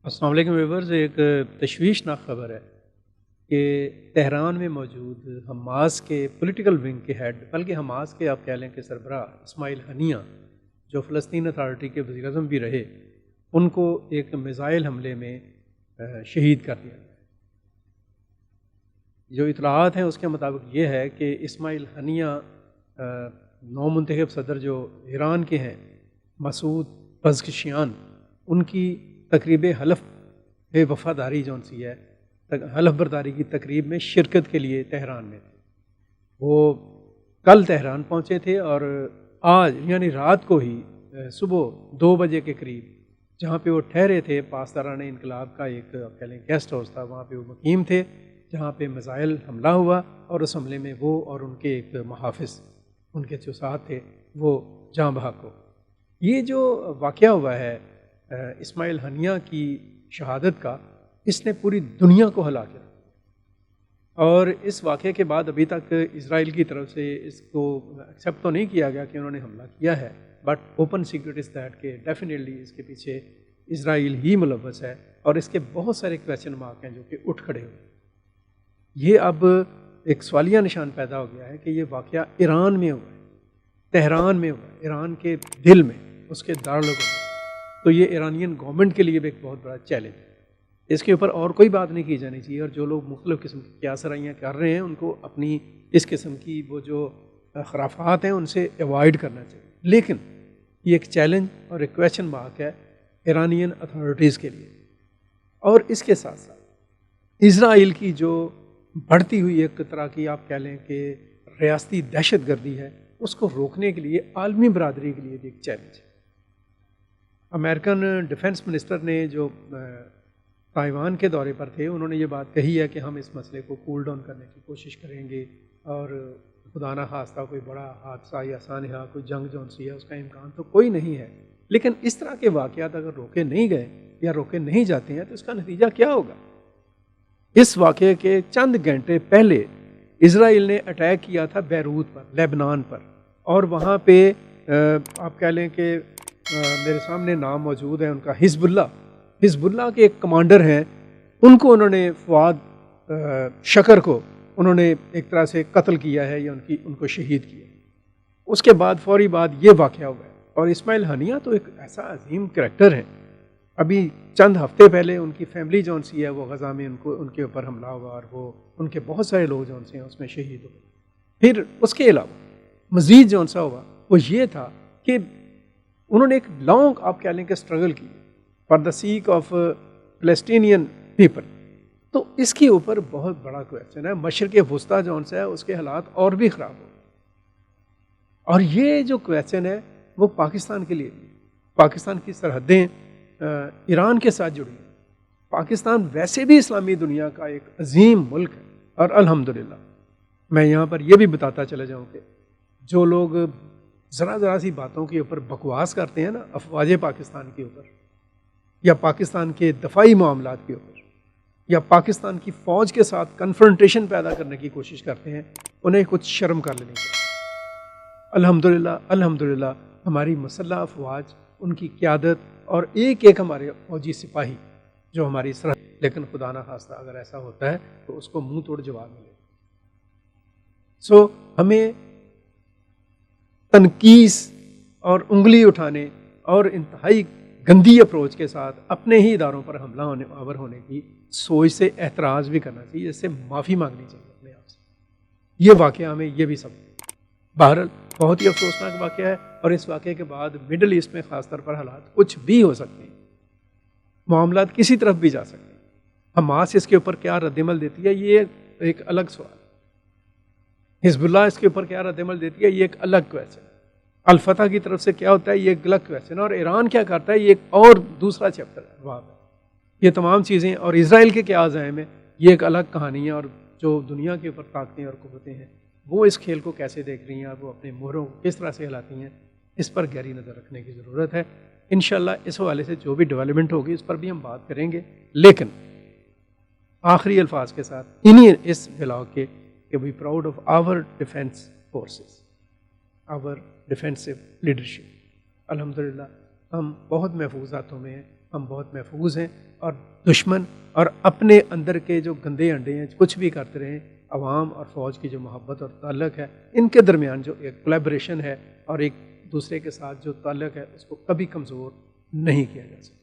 السلام علیکم ویورز، ایک تشویشناک خبر ہے کہ تہران میں موجود حماس کے پولیٹیکل ونگ کے ہیڈ، بلکہ حماس کے آپ کہہ لیں کہ سربراہ اسماعیل ہنیہ، جو فلسطین اتھارٹی کے وزیر اعظم بھی رہے، ان کو ایک میزائل حملے میں شہید کر دیا۔ جو اطلاعات ہیں اس کے مطابق یہ ہے کہ اسماعیل ہنیہ نو منتخب صدر جو ایران کے ہیں، مسعود پزشکیان، ان کی تقریب حلف وفاداری جو سی ہے، حلف برداری کی تقریب میں شرکت کے لیے تہران میں تھے۔ وہ کل تہران پہنچے تھے اور آج یعنی رات کو ہی صبح 2 بجے کے قریب جہاں پہ وہ ٹھہرے تھے، پاسداران انقلاب کا ایک کہہ لیں گیسٹ ہاؤس تھا، وہاں پہ وہ مقیم تھے، جہاں پہ میزائل حملہ ہوا اور اس حملے میں وہ اور ان کے ایک محافظ، ان کے جو ساتھ تھے، وہ جاں بحق ہو۔ یہ جو واقعہ ہوا ہے اسماعیل ہنیہ کی شہادت کا، اس نے پوری دنیا کو ہلا کے رکھا، اور اس واقعے کے بعد ابھی تک اسرائیل کی طرف سے اس کو ایکسیپٹ تو نہیں کیا گیا کہ انہوں نے حملہ کیا ہے، but open secret is that کہ ڈیفینیٹلی اس کے پیچھے اسرائیل ہی ملوث ہے، اور اس کے بہت سارے کویسچن مارک ہیں جو کہ اٹھ کھڑے ہوئے۔ یہ اب ایک سوالیہ نشان پیدا ہو گیا ہے کہ یہ واقعہ ایران میں ہوا ہے، تہران میں ہوا ہے، ایران کے دل میں، اس کے دارالحکومت۔ تو یہ ایرانین گورنمنٹ کے لیے بھی ایک بہت بڑا چیلنج ہے۔ اس کے اوپر اور کوئی بات نہیں کی جانی چاہیے، اور جو لوگ مختلف قسم کی قیاسرائیاں کر رہے ہیں ان کو اپنی اس قسم کی وہ جو خرافات ہیں ان سے ایوائڈ کرنا چاہیے۔ لیکن یہ ایک چیلنج اور ایک کویسچن مارک ہے ایرانین اتھارٹیز کے لیے، اور اس کے ساتھ ساتھ اسرائیل کی جو بڑھتی ہوئی ایک طرح کی آپ کہہ لیں کہ ریاستی دہشت گردی ہے، اس کو روکنے کے لیے عالمی برادری کے لیے بھی ایک چیلنج ہے۔ امریکن ڈیفنس منسٹر نے جو تائیوان کے دورے پر تھے، انہوں نے یہ بات کہی ہے کہ ہم اس مسئلے کو کول ڈاؤن کرنے کی کوشش کریں گے، اور خدا نہ خواستہ کوئی بڑا حادثہ یا سانحہ، کوئی جنگ جون سی ہے، اس کا امکان تو کوئی نہیں ہے، لیکن اس طرح کے واقعات اگر روکے نہیں گئے یا روکے نہیں جاتے ہیں تو اس کا نتیجہ کیا ہوگا؟ اس واقعے کے چند گھنٹے پہلے اسرائیل نے اٹیک کیا تھا بیروت پر، لیبنان پر، اور وہاں پہ آپ کہہ لیں کہ میرے سامنے نام موجود ہے ان کا، حزب اللہ کے ایک کمانڈر ہیں، ان کو انہوں نے فؤاد شکر کو انہوں نے ایک طرح سے قتل کیا ہے یا ان کو شہید کیا۔ اس کے بعد فوری بعد یہ واقعہ ہوا ہے، اور اسماعیل ہنیہ تو ایک ایسا عظیم کریکٹر ہے۔ ابھی چند ہفتے پہلے ان کی فیملی جون سی ہے وہ غزہ میں ان کے اوپر حملہ ہوا، اور وہ ان کے بہت سارے لوگ جون سے ہیں اس میں شہید ہوئے۔ پھر اس کے علاوہ مزید جون سا ہوا وہ یہ تھا کہ انہوں نے ایک لانگ آپ کہہ لیں کہ اسٹرگل کی for the sake of Palestinian people. تو اس کے اوپر بہت بڑا کویسچن ہے۔ مشرق وسطیٰ جون سا ہے اس کے حالات اور بھی خراب ہو گئے، اور یہ جو کویسچن ہے وہ پاکستان کے لیے بھی، پاکستان کی سرحدیں ایران کے ساتھ جڑی ہیں۔ پاکستان ویسے بھی اسلامی دنیا کا ایک عظیم ملک ہے، اور الحمدللہ میں یہاں پر یہ بھی بتاتا چلے جاؤں کہ جو لوگ ذرا سی باتوں کے اوپر بکواس کرتے ہیں نا، افواج پاکستان کے اوپر، یا پاکستان کے دفاعی معاملات کے اوپر، یا پاکستان کی فوج کے ساتھ کنفرنٹیشن پیدا کرنے کی کوشش کرتے ہیں، انہیں کچھ شرم کر لینی چاہیے۔ الحمدللہ ہماری مسلح افواج، ان کی قیادت، اور ایک ہمارے فوجی سپاہی جو ہماری سرحد، لیکن خدا نہ خواستہ اگر ایسا ہوتا ہے تو اس کو منہ توڑ جواب ملے۔ ہمیں تنقیس اور انگلی اٹھانے اور انتہائی گندی اپروچ کے ساتھ اپنے ہی اداروں پر حملہ آور ہونے کی سوچ سے احتراز بھی کرنا چاہیے، اس سے معافی مانگنی چاہیے اپنے آپ سے۔ یہ واقعہ ہمیں یہ بھی سبق، بہرحال بہت ہی افسوسناک واقعہ ہے، اور اس واقعے کے بعد مڈل ایسٹ میں خاص طور پر حالات کچھ بھی ہو سکتے ہیں، معاملات کسی طرف بھی جا سکتے ہیں۔ حماس اس کے اوپر کیا رد عمل دیتی ہے یہ ایک الگ سوال ہے، حزب اللہ اس کے اوپر کیا رد عمل دیتی ہے یہ ایک الگ کویسچن ہے، الفتح کی طرف سے کیا ہوتا ہے یہ ایک الگ کویسچن ہے، اور ایران کیا کرتا ہے یہ ایک اور دوسرا چیپٹر ہے وہاں پہ۔ یہ تمام چیزیں، اور اسرائیل کے کیا عزائم ہے، یہ ایک الگ کہانی ہے، اور جو دنیا کے اوپر طاقتیں اور قوتیں ہیں وہ اس کھیل کو کیسے دیکھ رہی ہیں، اور وہ اپنے مہروں کو کس طرح سے ہلاتی ہیں، اس پر گہری نظر رکھنے کی ضرورت ہے۔ انشاءاللہ اس حوالے سے جو بھی ڈیولپمنٹ ہوگی اس پر بھی ہم بات کریں گے، لیکن آخری الفاظ کے ساتھ انہی اس بلاگ کے کہ we proud of our defence forces, our defensive leadership. الحمدللہ ہم بہت محفوظ ہاتھوں میں ہیں، ہم بہت محفوظ ہیں، اور دشمن اور اپنے اندر کے جو گندے انڈے ہیں کچھ بھی کرتے رہیں، عوام اور فوج کی جو محبت اور تعلق ہے ان کے درمیان جو ایک کولیبریشن ہے اور ایک دوسرے کے ساتھ جو تعلق ہے اس کو کبھی کمزور نہیں کیا جا سکتا۔